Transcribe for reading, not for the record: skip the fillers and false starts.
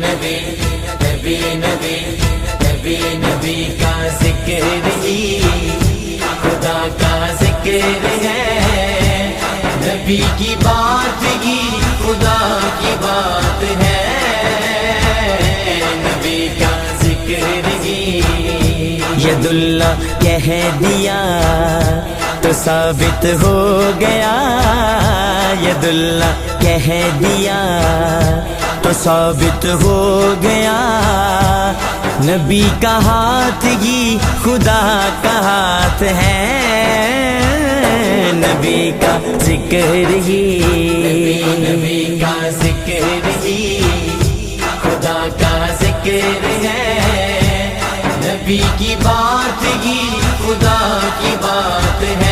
نبی نبی نبی نبی نبی کا ذکر ہی خدا کا ذکر ہے، نبی کی بات ہی خدا کی بات ہے، نبی کا ذکر ہی ید اللہ کہہ دیا تو ثابت ہو گیا، ید اللہ کہہ دیا تو ثابت ہو گیا، نبی کا ہاتھ ہی خدا کا ہاتھ ہے، نبی کا ذکر ہی نبی کا ذکر ہی خدا کا ذکر ہے، نبی کی بات ہی خدا کی بات ہے،